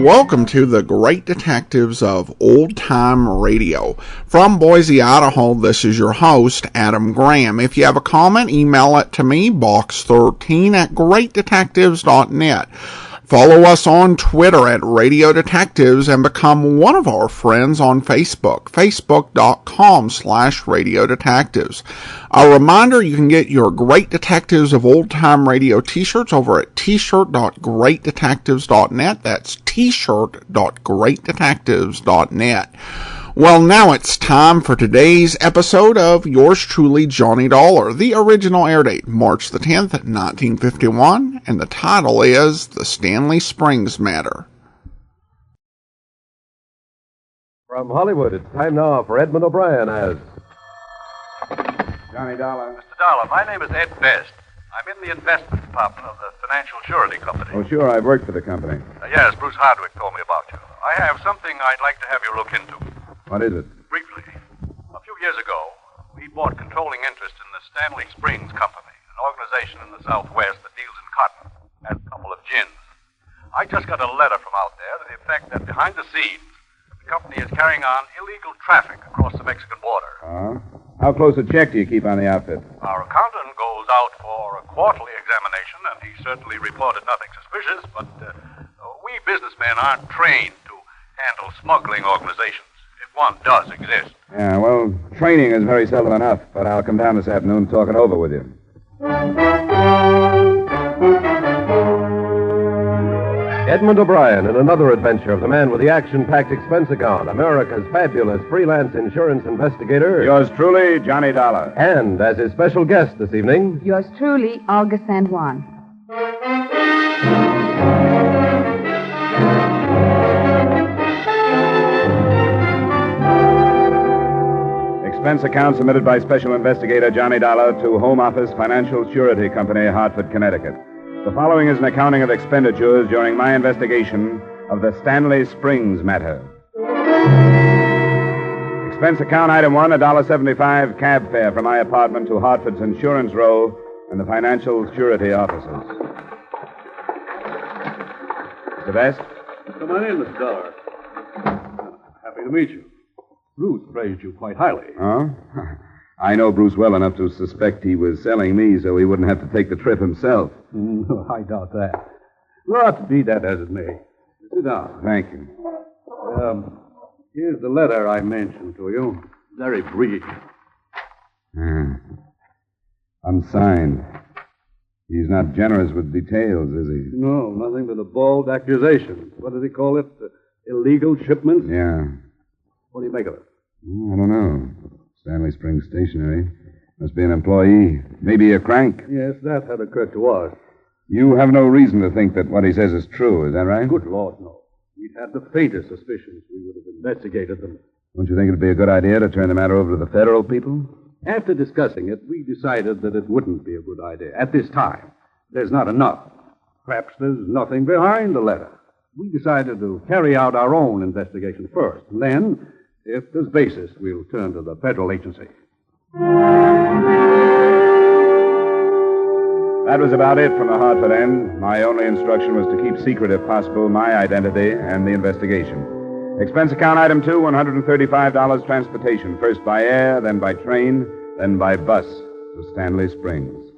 welcome to the Great Detectives of Old Time Radio. From Boise, Idaho, this is your host, Adam Graham. If you have a comment, email it to me, box13@greatdetectives.net. Follow us on Twitter at Radio Detectives and become one of our friends on Facebook, facebook.com/Radio Detectives. A reminder, you can get your Great Detectives of Old Time Radio t-shirts over at t-shirt.greatdetectives.net. That's t-shirt.greatdetectives.net. Well, now it's time for today's episode of yours truly, Johnny Dollar. The original air date, March the 10th, 1951, and the title is The Stanley Springs Matter. From Hollywood, it's time now for Edmund O'Brien as... Johnny Dollar. Mr. Dollar, my name is Ed Best. I'm in the investment department of the Financial Surety Company. Oh, sure, I've worked for the company. Yes, Bruce Hardwick told me about you. I have something I'd like to have you look into. What is it? Briefly, a few years ago, we bought controlling interest in the Stanley Springs Company, an organization in the Southwest that deals in cotton and a couple of gins. I just got a letter from out there to the effect that behind the scenes, the company is carrying on illegal traffic across the Mexican border. How close a check do you keep on the outfit? Our accountant goes out for a quarterly examination, and he certainly reported nothing suspicious, but we businessmen aren't trained to handle smuggling organizations. One does exist. Yeah, well, training is very seldom enough, but I'll come down this afternoon and talk it over with you. Edmund O'Brien in another adventure of the man with the action-packed expense account, America's fabulous freelance insurance investigator. Yours truly, Johnny Dollar. And as his special guest this evening... Yours truly, Olga San Juan. Expense account submitted by Special Investigator Johnny Dollar to Home Office Financial Surety Company, Hartford, Connecticut. The following is an accounting of expenditures during my investigation of the Stanley Springs matter. Expense account item 1, $1.75 cab fare from my apartment to Hartford's Insurance Row and the Financial Surety offices. Mr. Best? Come on in, Mr. Dollar. Happy to meet you. Bruce praised you quite highly. Oh? I know Bruce well enough to suspect he was selling me so he wouldn't have to take the trip himself. I doubt that. But be that as it may. Sit down. Thank you. Here's the letter I mentioned to you. Very brief. Unsigned. He's not generous with details, is he? No, nothing but a bald accusation. What did he call it? Illegal shipments? Yeah. What do you make of it? I don't know. Stanley Springs Stationery. Must be an employee. Maybe a crank. Yes, that had occurred to us. You have no reason to think that what he says is true, is that right? Good Lord, no. We'd had the faintest suspicions. We would have investigated them. Don't you think it'd be a good idea to turn the matter over to the federal people? After discussing it, we decided that it wouldn't be a good idea. At this time, there's not enough. Perhaps there's nothing behind the letter. We decided to carry out our own investigation first. Then, if there's basis, we'll turn to the federal agency. That was about it from the Hartford end. My only instruction was to keep secret, if possible, my identity and the investigation. Expense account item 2, $135 transportation. First by air, then by train, then by bus to Stanley Springs.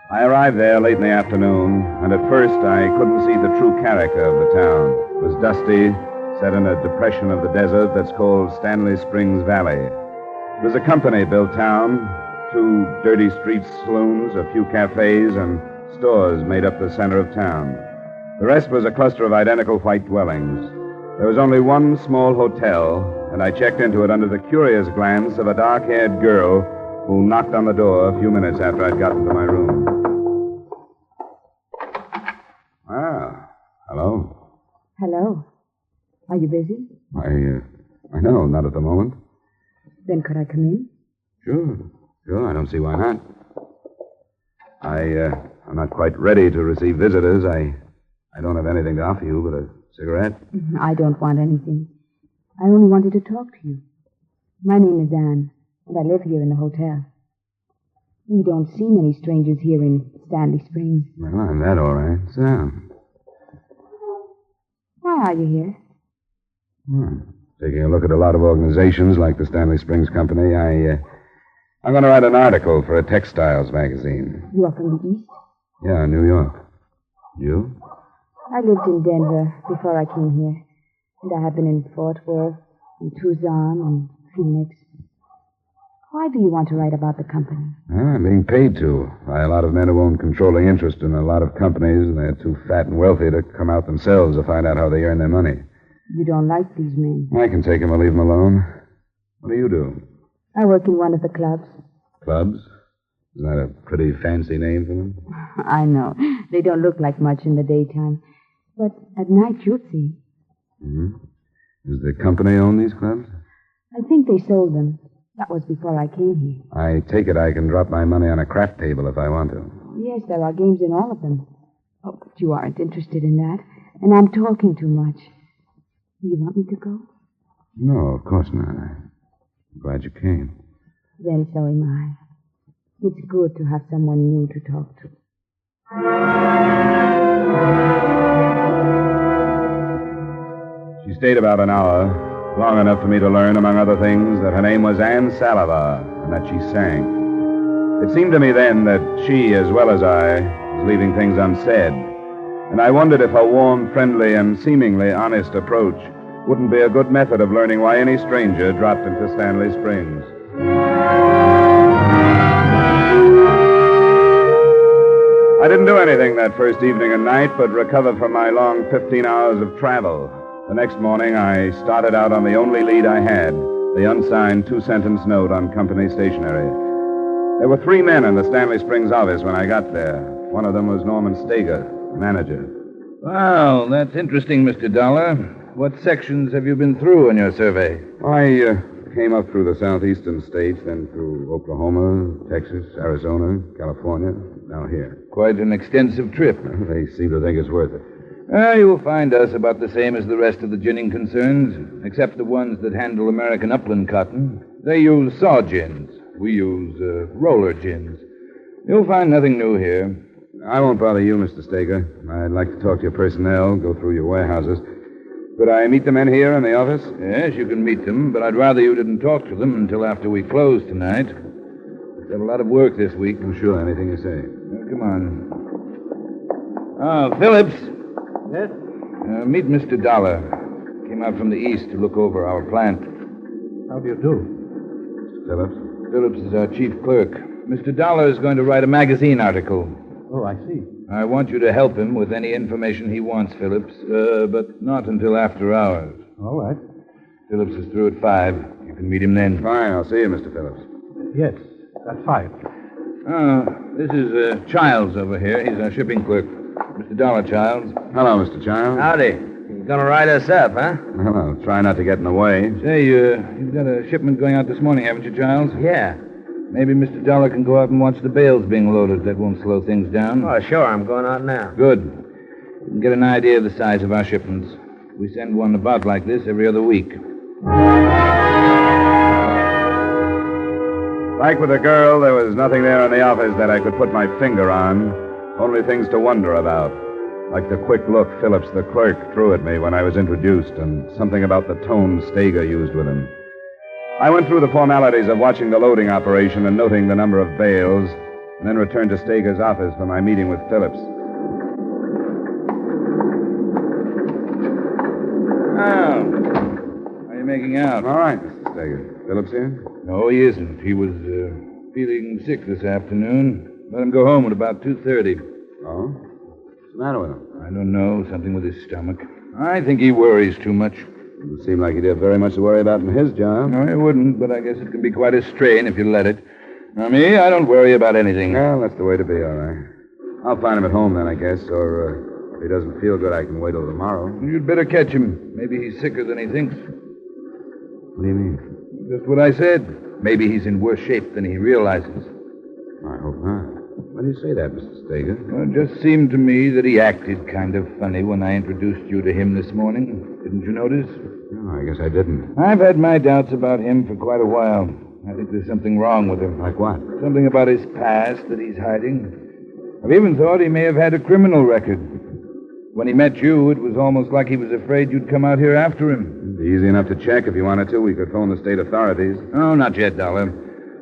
I arrived there late in the afternoon, and at first I couldn't see the true character of the town. It was dusty, set in a depression of the desert that's called Stanley Springs Valley. It was a company-built town. 2 dirty street saloons, a few cafes, and stores made up the center of town. The rest was a cluster of identical white dwellings. There was only one small hotel, and I checked into it under the curious glance of a dark-haired girl who knocked on the door a few minutes after I'd gotten to my room. Ah, hello. Hello. Are you busy? I know, not at the moment. Then could I come in? Sure, I don't see why not. I'm not quite ready to receive visitors. I don't have anything to offer you but a cigarette. I don't want anything. I only wanted to talk to you. My name is Anne, and I live here in the hotel. We don't see many strangers here in Stanley Springs. Well, I'm that all right. So, Why are you here? taking a look at a lot of organizations like the Stanley Springs Company, I'm going to write an article for a textiles magazine. You are from the East? Yeah, New York. You? I lived in Denver before I came here. And I have been in Fort Worth, and Tucson, and Phoenix. Why do you want to write about the company? Well, I'm being paid to by a lot of men who own controlling interest in a lot of companies, and they're too fat and wealthy to come out themselves to find out how they earn their money. You don't like these men. I can take them or leave them alone. What do you do? I work in one of the clubs. Clubs? Isn't that a pretty fancy name for them? I know. They don't look like much in the daytime. But at night, you'll see. Mm-hmm. Does the company own these clubs? I think they sold them. That was before I came here. I take it I can drop my money on a craft table if I want to. Yes, there are games in all of them. Oh, but you aren't interested in that. And I'm talking too much. Do you want me to go? No, of course not. I'm glad you came. Then so am I. It's good to have someone new to talk to. She stayed about an hour, long enough for me to learn, among other things, that her name was Anne Salava and that she sang. It seemed to me then that she, as well as I, was leaving things unsaid. And I wondered if a warm, friendly, and seemingly honest approach wouldn't be a good method of learning why any stranger dropped into Stanley Springs. I didn't do anything that first evening and night but recover from my long 15 hours of travel. The next morning, I started out on the only lead I had, the unsigned two-sentence note on company stationery. There were 3 men in the Stanley Springs office when I got there. One of them was Norman Stager, manager. Well, that's interesting, Mr. Dollar. What sections have you been through in your survey? I came up through the southeastern states, then through Oklahoma, Texas, Arizona, California, now here. Quite an extensive trip. They seem to think it's worth it. You will find us about the same as the rest of the ginning concerns, except the ones that handle American upland cotton. They use saw gins. We use roller gins. You'll find nothing new here. I won't bother you, Mr. Stager. I'd like to talk to your personnel, go through your warehouses. Could I meet the men here in the office? Yes, you can meet them, but I'd rather you didn't talk to them until after we close tonight. We've got a lot of work this week. I'm sure, anything you say. Come on. Oh, Phillips. Yes? Meet Mr. Dollar. Came out from the east to look over our plant. How do you do? Mr. Phillips? Phillips is our chief clerk. Mr. Dollar is going to write a magazine article. Oh, I see. I want you to help him with any information he wants, Phillips, but not until after hours. All right. Phillips is through at 5. You can meet him then. Fine, I'll see you, Mr. Phillips. Yes, that's fine. This is Childs over here. He's our shipping clerk. Mr. Dollar, Childs. Hello, Mr. Childs. Howdy. You're going to write us up, huh? Hello. Try not to get in the way. Say, you've got a shipment going out this morning, haven't you, Childs? Yeah. Maybe Mr. Dollar can go out and watch the bales being loaded. That won't slow things down. Oh, sure. I'm going out now. Good. You can get an idea of the size of our shipments. We send one about like this every other week. Like with the girl, there was nothing there in the office that I could put my finger on. Only things to wonder about. Like the quick look Phillips, the clerk, threw at me when I was introduced, and something about the tone Stager used with him. I went through the formalities of watching the loading operation and noting the number of bales, and then returned to Stager's office for my meeting with Phillips. Oh. How are you making out? All right, Mr. Stager. Phillips here? No, he isn't. He was feeling sick this afternoon. Let him go home at about 2:30. Oh? What's the matter with him? I don't know. Something with his stomach. I think he worries too much. Doesn't seem like he'd have very much to worry about in his job. No, he wouldn't, but I guess it can be quite a strain if you let it. Now, me, I don't worry about anything. Well, that's the way to be, all right. I'll find him at home then, I guess, or if he doesn't feel good, I can wait till tomorrow. You'd better catch him. Maybe he's sicker than he thinks. What do you mean? Just what I said. Maybe he's in worse shape than he realizes. I hope not. Why do you say that, Mr. Stager? Well, it just seemed to me that he acted kind of funny when I introduced you to him this morning. Didn't you notice? No, I guess I didn't. I've had my doubts about him for quite a while. I think there's something wrong with him. Like what? Something about his past that he's hiding. I've even thought he may have had a criminal record. When he met you, it was almost like he was afraid you'd come out here after him. It'd be easy enough to check if you wanted to. We could phone the state authorities. Oh, not yet, Dollar.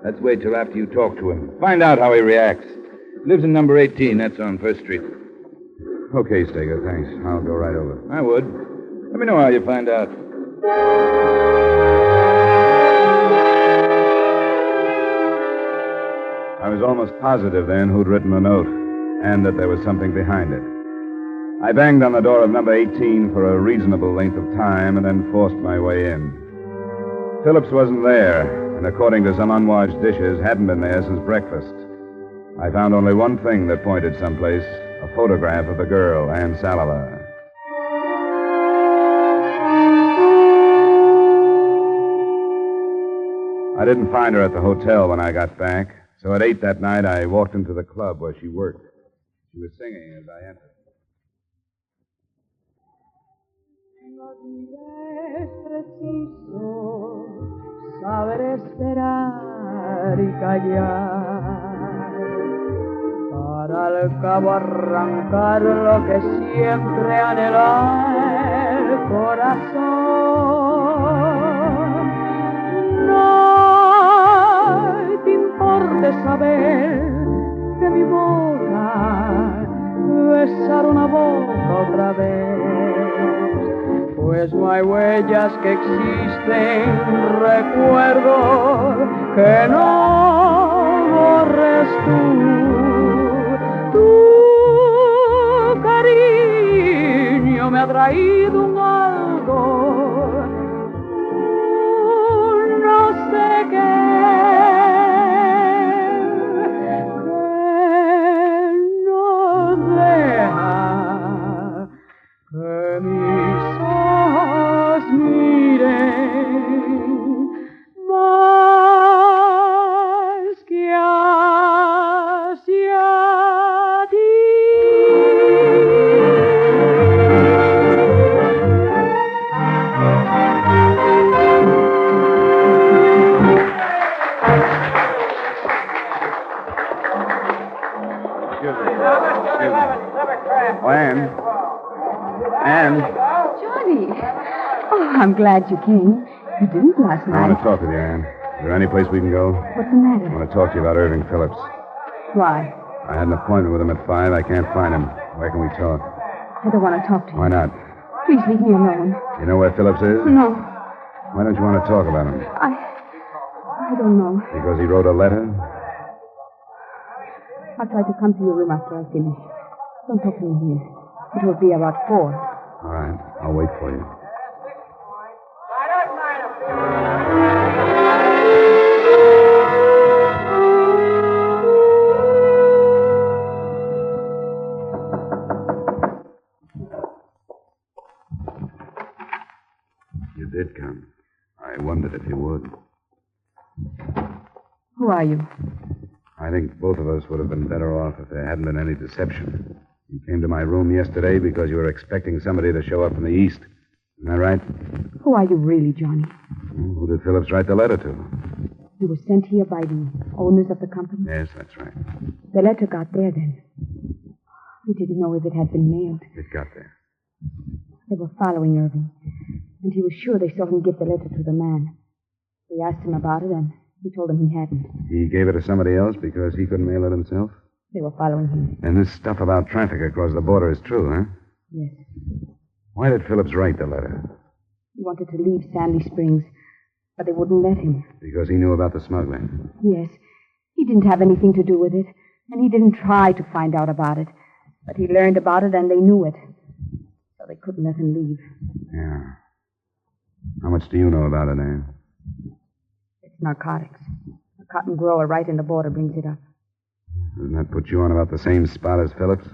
Let's wait till after you talk to him. Find out how he reacts. He lives in number 18. That's on First Street. Okay, Steger, thanks. I'll go right over. I would. Let me know how you find out. I was almost positive then who'd written the note, and that there was something behind it. I banged on the door of number 18 for a reasonable length of time and then forced my way in. Phillips wasn't there, and according to some unwashed dishes, hadn't been there since breakfast. I found only one thing that pointed someplace, a photograph of the girl, Ann Salala. I didn't find her at the hotel when I got back, so at 8 that night I walked into the club where she worked. She was singing as I entered. Saber esperar y callar, para al cabo arrancar lo que siempre anhela el corazón. No te importe saber que mi boca besar una boca otra vez, pues no hay huellas que existen, recuerdos que no borres tú. Tu cariño me ha traído un algo, no sé qué, que no deja que mis ojos miren más que hacia ti. Oh, Ann. Johnny. Oh, I'm glad you came. You didn't last I night. want to talk with you, Ann. Is there any place we can go? What's the matter? I want to talk to you about Irving Phillips. Why? I had an appointment with him at 5. I can't find him. Where can we talk? I don't want to talk to you. Why not? Please leave me alone. You know where Phillips is? No, Why don't you want to talk about him? I don't know. Because he wrote a letter? I'll try to come to your room after I finish. Don't talk to me here. It will be about 4. All right. I'll wait for you. You did come. I wondered if you would. Who are you? I think both of us would have been better off if there hadn't been any deception. You came to my room yesterday because you were expecting somebody to show up from the east. Isn't that right? Who are you really, Johnny? Who did Phillips write the letter to? You were sent here by the owners of the company? Yes, that's right. The letter got there then. We didn't know if it had been mailed. It got there. They were following Irving, and he was sure they saw him give the letter to the man. They asked him about it, and he told them he hadn't. He gave it to somebody else because he couldn't mail it himself? They were following him. And this stuff about traffic across the border is true, huh? Yes. Why did Phillips write the letter? He wanted to leave Stanley Springs, but they wouldn't let him. Because he knew about the smuggling. Yes. He didn't have anything to do with it, and he didn't try to find out about it. But he learned about it, and they knew it. So they couldn't let him leave. Yeah. How much do you know about it, Ann? It's narcotics. A cotton grower right in the border brings it up. Doesn't that put you on about the same spot as Phillips?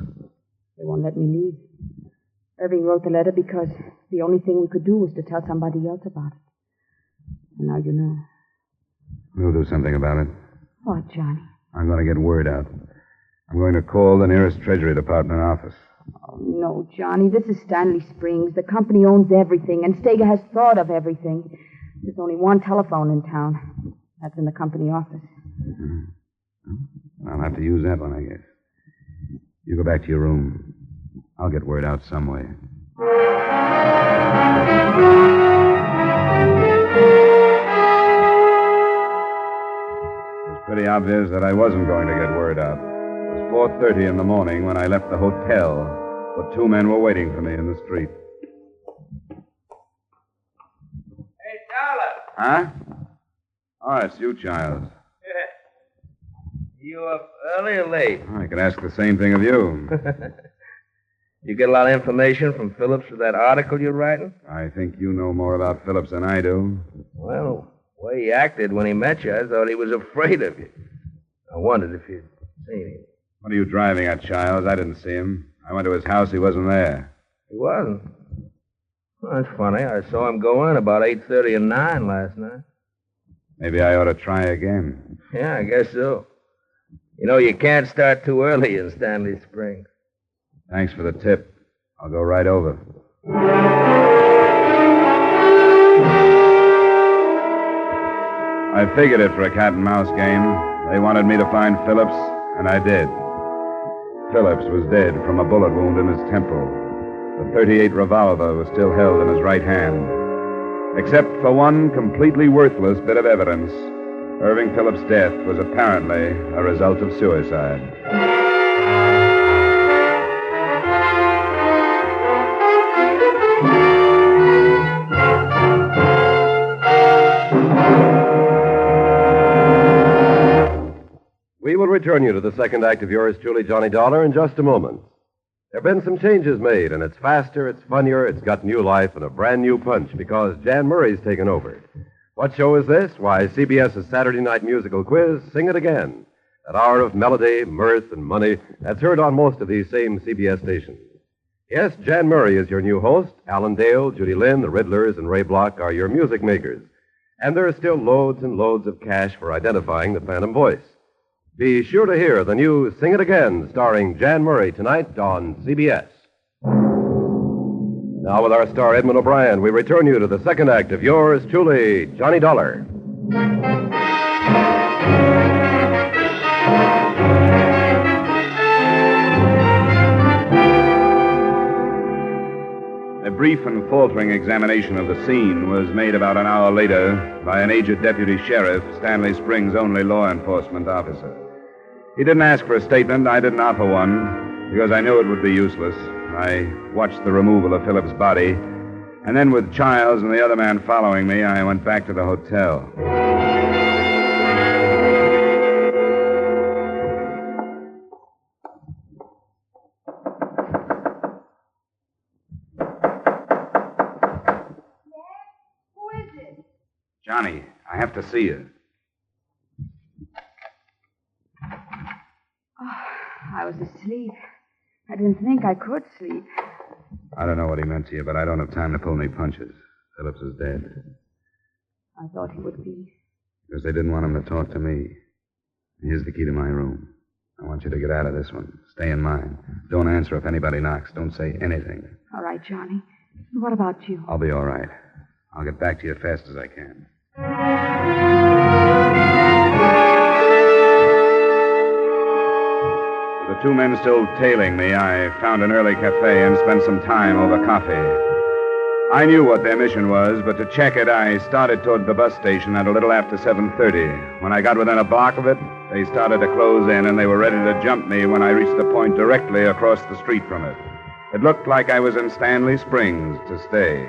They won't let me leave. Irving wrote the letter because the only thing we could do was to tell somebody else about it. And now you know. We'll do something about it. What, Johnny? I'm going to get word out. I'm going to call the nearest Treasury Department office. Oh, no, Johnny. This is Stanley Springs. The company owns everything, and Steger has thought of everything. There's only one telephone in town. That's in the company office. I'll have to use that one, I guess. You go back to your room. I'll get word out some way. It was pretty obvious that I wasn't going to get word out. It was 4:30 in the morning when I left the hotel, but two men were waiting for me in the street. Hey, Dollar. Huh? Oh, it's you, Childs. You up early or late? I could ask the same thing of you. You get a lot of information from Phillips for that article you're writing? I think you know more about Phillips than I do. Well, the way he acted when he met you, I thought he was afraid of you. I wondered if you'd seen him. What are you driving at, Childs? I didn't see him. I went to his house. He wasn't there. He wasn't? Well, that's funny. I saw him go in about 8:30 and 9 last night. Maybe I ought to try again. Yeah, I guess so. You know, you can't start too early in Stanley Springs. Thanks for the tip. I'll go right over. I figured it for a cat and mouse game. They wanted me to find Phillips, and I did. Phillips was dead from a bullet wound in his temple. The .38 revolver was still held in his right hand. Except for one completely worthless bit of evidence, Irving Phillips' death was apparently a result of suicide. We will return you to the second act of yours truly, Johnny Dollar, in just a moment. There have been some changes made, and it's faster, it's funnier, it's got new life and a brand new punch because Jan Murray's taken over. What show is this? Why, CBS's Saturday night musical quiz, Sing It Again. That hour of melody, mirth, and money that's heard on most of these same CBS stations. Yes, Jan Murray is your new host. Alan Dale, Judy Lynn, the Riddlers, and Ray Block are your music makers. And there are still loads and loads of cash for identifying the phantom voice. Be sure to hear the new Sing It Again, starring Jan Murray, tonight on CBS. Now, with our star Edmund O'Brien, we return you to the second act of yours truly, Johnny Dollar. A brief and faltering examination of the scene was made about an hour later by an aged deputy sheriff, Stanley Springs' only law enforcement officer. He didn't ask for a statement. I didn't offer one because I knew it would be useless. I watched the removal of Phillips' body, and then with Childs and the other man following me, I went back to the hotel. Johnny, I have to see you. Oh, I was asleep. I didn't think I could sleep. I don't know what he meant to you, but I don't have time to pull any punches. Phillips is dead. I thought he would be. Because they didn't want him to talk to me. Here's the key to my room. I want you to get out of this one. Stay in mine. Don't answer if anybody knocks. Don't say anything. All right, Johnny. What about you? I'll be all right. I'll get back to you as fast as I can. With the two men still tailing me, I found an early cafe and spent some time over coffee. I knew what their mission was, but to check it, I started toward the bus station at a little after 7:30. When I got within a block of it, they started to close in, and they were ready to jump me when I reached the point directly across the street from it. It looked like I was in Stanley Springs to stay.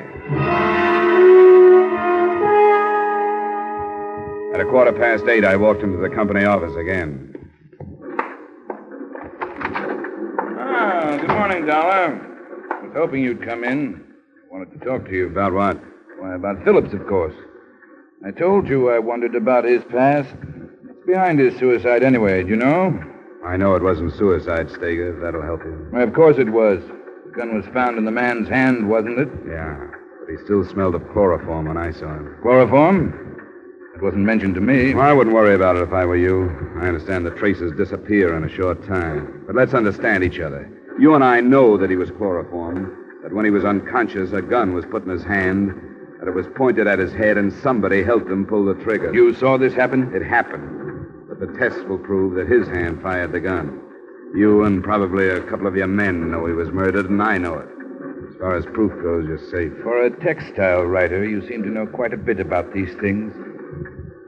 At 8:15, I walked into the company office again. Ah, good morning, Dollar. I was hoping you'd come in. I wanted to talk to you. About what? Why, about Phillips, of course. I told you I wondered about his past. It's behind his suicide anyway, do you know? I know it wasn't suicide, Steger, if that'll help you. Why, of course it was. The gun was found in the man's hand, wasn't it? Yeah, but he still smelled of chloroform when I saw him. Chloroform? It wasn't mentioned to me. Well, I wouldn't worry about it if I were you. I understand the traces disappear in a short time. But let's understand each other. You and I know that he was chloroformed, that when he was unconscious, a gun was put in his hand, that it was pointed at his head and somebody helped him pull the trigger. You saw this happen? It happened. But the tests will prove that his hand fired the gun. You and probably a couple of your men know he was murdered, and I know it. As far as proof goes, you're safe. For a textile writer, you seem to know quite a bit about these things.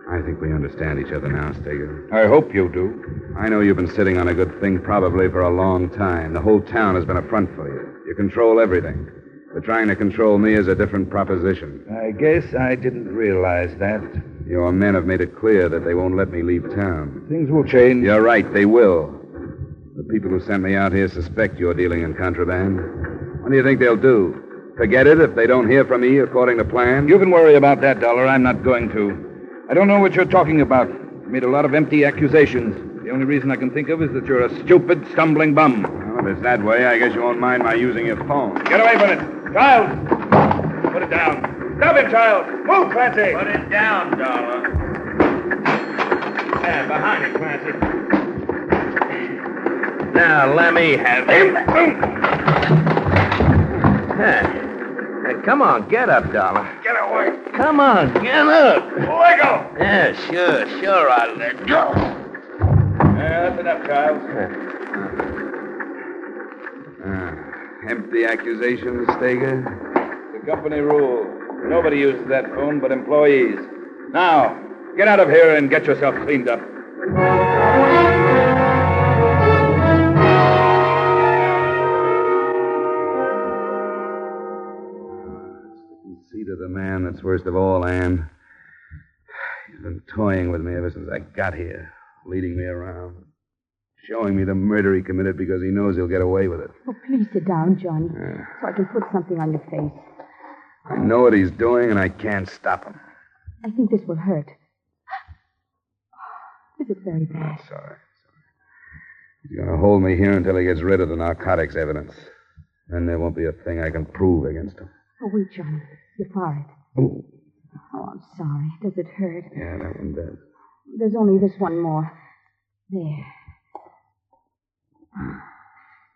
I think we understand each other now, Steger. I hope you do. I know you've been sitting on a good thing probably for a long time. The whole town has been a front for you. You control everything. But trying to control me is a different proposition. I guess I didn't realize that. Your men have made it clear that they won't let me leave town. Things will change. You're right, they will. The people who sent me out here suspect you're dealing in contraband. What do you think they'll do? Forget it if they don't hear from me according to plan? You can worry about that, Dollar. I'm not going to. I don't know what you're talking about. You made a lot of empty accusations. The only reason I can think of is that you're a stupid, stumbling bum. Well, if it's that way, I guess you won't mind my using your phone. Get away from it. Child! Put it down. Stop him, child! Move, Clancy! Put it down, Dollar. Yeah, behind him, Clancy. Now, let me have him. Hey, come on, get up, Dollar. Get away. Come on, get up. Let go. Yeah, sure, I'll let go. That's enough, child. Empty accusations, Steger? The company rule. Nobody uses that phone but employees. Now, get out of here and get yourself cleaned up. Conceit of the man that's worst of all, Anne. He's been toying with me ever since I got here, leading me around, showing me the murder he committed because he knows he'll get away with it. Oh, please sit down, Johnny, so I can put something on your face. I know what he's doing, and I can't stop him. I think this will hurt. Is it very bad? Sorry. He's going to hold me here until he gets rid of the narcotics evidence. Then there won't be a thing I can prove against him. Oh, wait, Johnny. Your forehead. Ooh. Oh, I'm sorry. Does it hurt? Yeah, that one does. There's only this one more. There.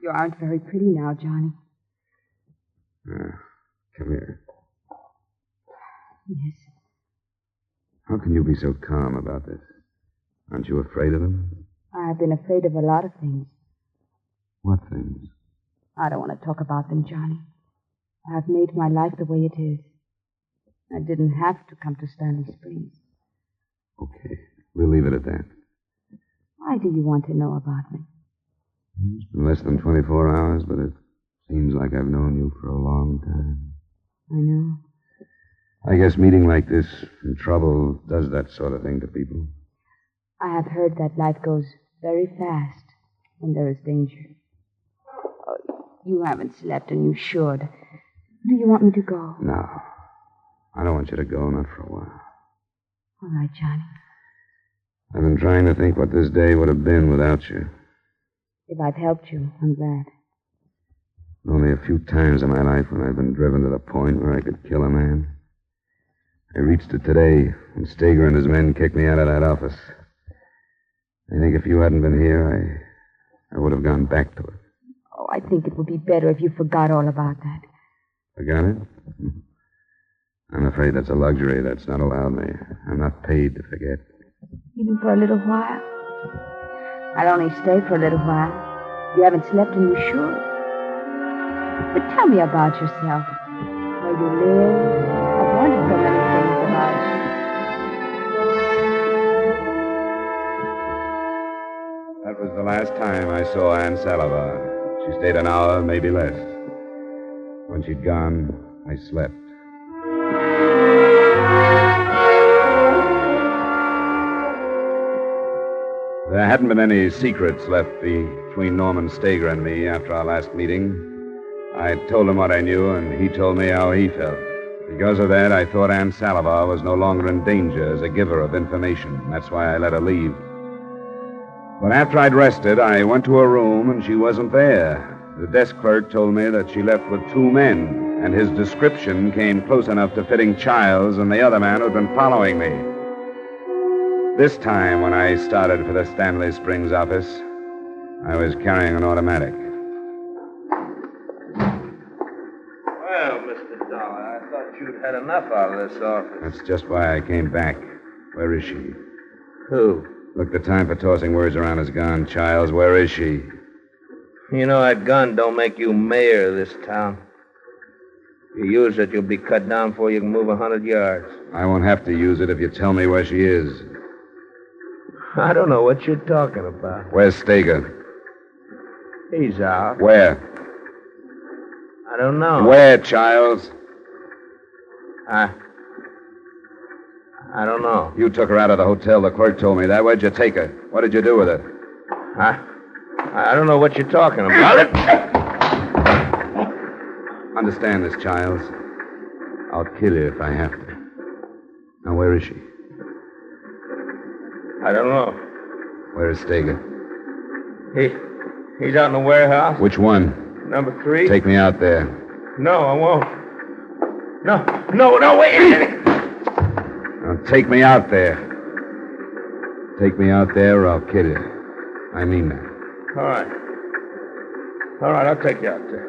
You aren't very pretty now, Johnny. Come here. Yes. How can you be so calm about this? Aren't you afraid of them? I've been afraid of a lot of things. What things? I don't want to talk about them, Johnny. I've made my life the way it is. I didn't have to come to Stanley Springs. Okay. We'll leave it at that. Why do you want to know about me? It's been less than 24 hours, but it seems like I've known you for a long time. I know. I guess meeting like this in trouble does that sort of thing to people. I have heard that life goes very fast when there is danger. Oh, you haven't slept, and you should. Do you want me to go? No. I don't want you to go, not for a while. All right, Johnny. I've been trying to think what this day would have been without you. If I've helped you, I'm glad. Only a few times in my life when I've been driven to the point where I could kill a man. I reached it today when Steger and his men kicked me out of that office. I think if you hadn't been here, I would have gone back to it. Oh, I think it would be better if you forgot all about that. Forgot it? I'm afraid that's a luxury that's not allowed me. I'm not paid to forget. Even for a little while? I'll only stay for a little while. You haven't slept and you should. But tell me about yourself. Where you live. I've wondered so many things about you. That was the last time I saw Anne Salivar. She stayed an hour, maybe less. When she'd gone, I slept. There hadn't been any secrets left between Norman Steger and me after our last meeting. I told him what I knew, and he told me how he felt. Because of that, I thought Anne Salivar was no longer in danger as a giver of information. That's why I let her leave. But after I'd rested, I went to her room, and she wasn't there. The desk clerk told me that she left with 2 men, and his description came close enough to fitting Childs and the other man who'd been following me. This time, when I started for the Stanley Springs office, I was carrying an automatic. Well, Mr. Dollar, I thought you'd had enough out of this office. That's just why I came back. Where is she? Who? Look, the time for tossing words around is gone, Childs. Where is she? You know that gun don't make you mayor of this town. If you use it, you'll be cut down before you can move 100 yards. I won't have to use it if you tell me where she is. I don't know what you're talking about. Where's Steger? He's out. Where? I don't know. Where, Childs? I don't know. You took her out of the hotel. The clerk told me that. Where'd you take her? What did you do with her? I don't know what you're talking about. Understand this, Childs. I'll kill you if I have to. Now, where is she? I don't know. Where is Steger? He's out in the warehouse. Which one? Number 3. Take me out there. No, I won't. No, wait a minute. Now, take me out there. Take me out there or I'll kill you. I mean that. All right, I'll take you out there.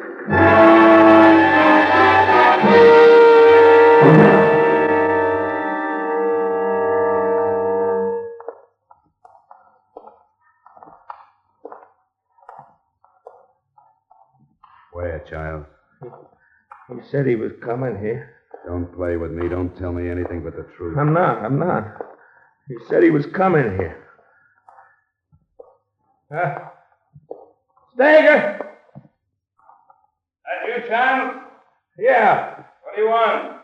Where, Childs? He said he was coming here. Don't play with me. Don't tell me anything but the truth. I'm not. He said he was coming here. Steger! That you, Childs? Yeah. What do you want?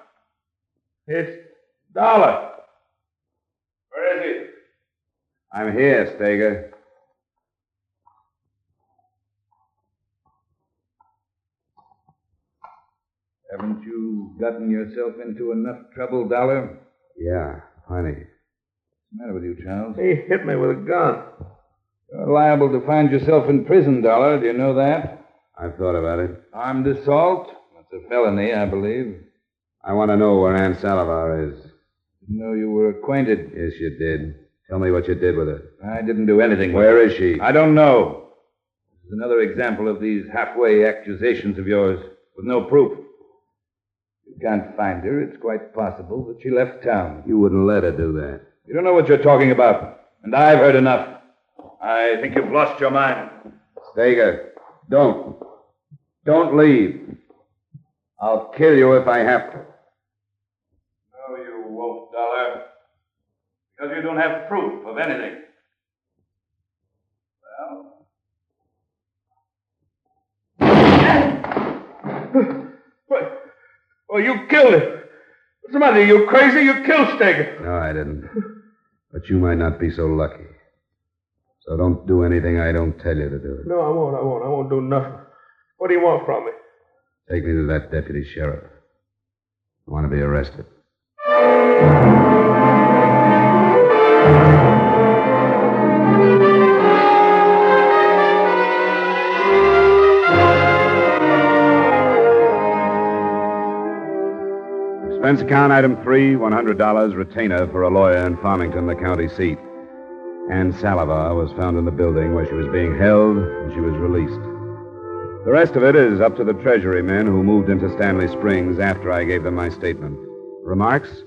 It's Dollar. Where is he? I'm here, Steger. Haven't you gotten yourself into enough trouble, Dollar? Yeah, honey. What's the matter with you, Charles? He hit me with a gun. You're liable to find yourself in prison, Dollar. Do you know that? I've thought about it. Armed assault? That's a felony, I believe. I want to know where Ann Salivar is. Didn't know you were acquainted. Yes, you did. Tell me what you did with her. I didn't do anything with Where her. is she? I don't know. This is another example of these halfway accusations of yours with no proof. You can't find her. It's quite possible that she left town. You wouldn't let her do that. You don't know what you're talking about. And I've heard enough. I think you've lost your mind. Steger, don't. Don't leave. I'll kill you if I have to. No, you won't, Dollar. Because you don't have proof of anything. Well... Oh, you killed him. What's the matter? You crazy? You killed Steger. No, I didn't. But you might not be so lucky. So don't do anything I don't tell you to do. No, I won't. I won't do nothing. What do you want from me? Take me to that deputy sheriff. I want to be arrested. Expense account item 3, $100 retainer for a lawyer in Farmington, the county seat. Ann Salivar was found in the building where she was being held, and she was released. The rest of it is up to the Treasury men who moved into Stanley Springs after I gave them my statement. Remarks?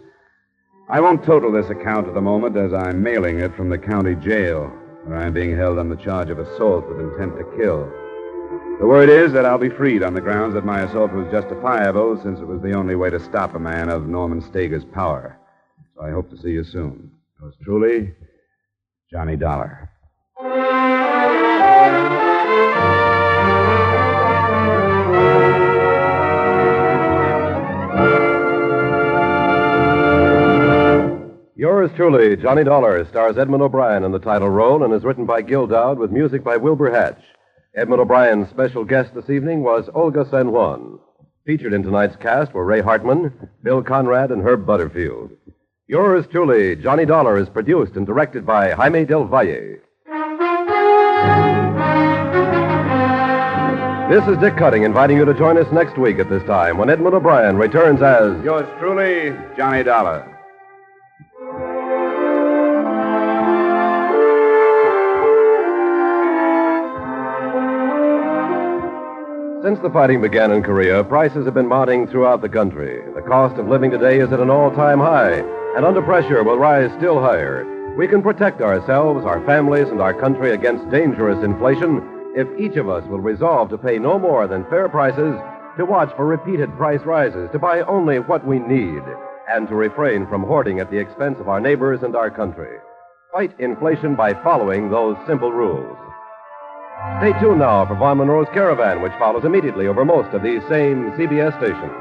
I won't total this account at the moment as I'm mailing it from the county jail, where I'm being held on the charge of assault with intent to kill. The word is that I'll be freed on the grounds that my assault was justifiable, since it was the only way to stop a man of Norman Steger's power. So I hope to see you soon. Yours truly, Johnny Dollar. Yours truly, Johnny Dollar, stars Edmund O'Brien in the title role and is written by Gil Dowd with music by Wilbur Hatch. Edmund O'Brien's special guest this evening was Olga San Juan. Featured in tonight's cast were Ray Hartman, Bill Conrad, and Herb Butterfield. Yours truly, Johnny Dollar, is produced and directed by Jaime Del Valle. This is Dick Cutting inviting you to join us next week at this time when Edmund O'Brien returns as... Yours truly, Johnny Dollar. Since the fighting began in Korea, prices have been mounting throughout the country. The cost of living today is at an all-time high, and under pressure will rise still higher. We can protect ourselves, our families, and our country against dangerous inflation if each of us will resolve to pay no more than fair prices, to watch for repeated price rises, to buy only what we need, and to refrain from hoarding at the expense of our neighbors and our country. Fight inflation by following those simple rules. Stay tuned now for Von Monroe's Caravan, which follows immediately over most of these same CBS stations.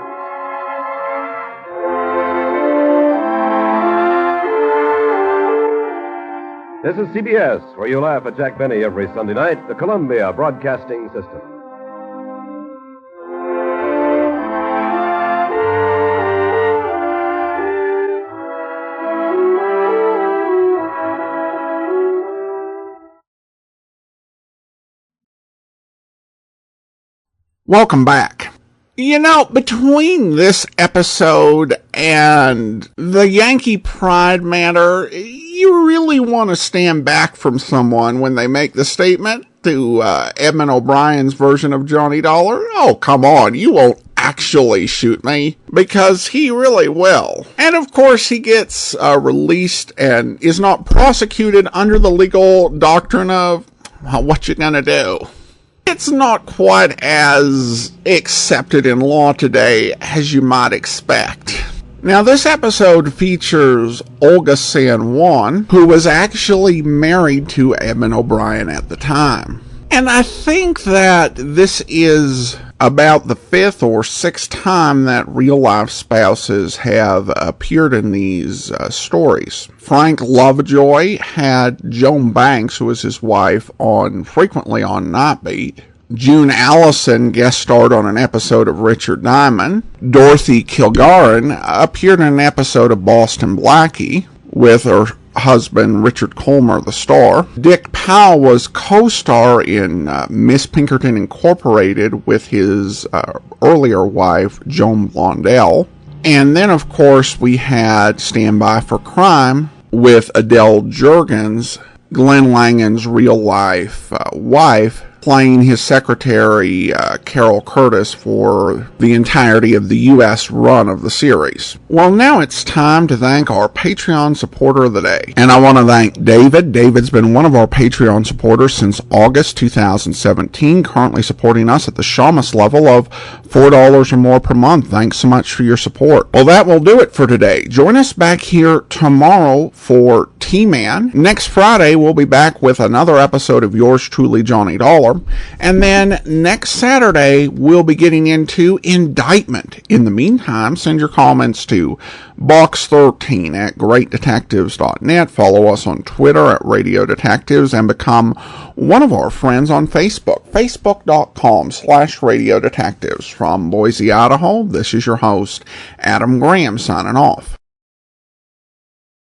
This is CBS, where you laugh at Jack Benny every Sunday night, the Columbia Broadcasting System. Welcome back. You know, between this episode and the Yankee Pride matter, you really want to stand back from someone when they make the statement to Edmund O'Brien's version of Johnny Dollar. Oh, come on, you won't actually shoot me, because he really will. And of course, he gets released and is not prosecuted under the legal doctrine of, well, what you gonna do? It's not quite as accepted in law today as you might expect. Now, this episode features Olga San Juan, who was actually married to Edmund O'Brien at the time. And I think that this is about the fifth or sixth time that real-life spouses have appeared in these stories. Frank Lovejoy had Joan Banks, who was his wife, frequently on Nightbeat. June Allison guest starred on an episode of Richard Diamond. Dorothy Kilgarren appeared in an episode of Boston Blackie with her husband Richard Colmer, the star. Dick Powell was co-star in Miss Pinkerton Incorporated with his earlier wife, Joan Blondell. And then, of course, we had Stand By for Crime with Adele Jurgens, Glenn Langan's real-life wife, playing his secretary, Carol Curtis, for the entirety of the U.S. run of the series. Well, now it's time to thank our Patreon supporter of the day. And I want to thank David. David's been one of our Patreon supporters since August 2017, currently supporting us at the Shamus level of $4 or more per month. Thanks so much for your support. Well, that will do it for today. Join us back here tomorrow for T-Man. Next Friday, we'll be back with another episode of yours truly, Johnny Dollar. And then next Saturday, we'll be getting into indictment. In the meantime, send your comments to box13 at greatdetectives.net. Follow us on Twitter at Radio Detectives and become one of our friends on Facebook, facebook.com/Radio Detectives. From Boise, Idaho, this is your host, Adam Graham, signing off.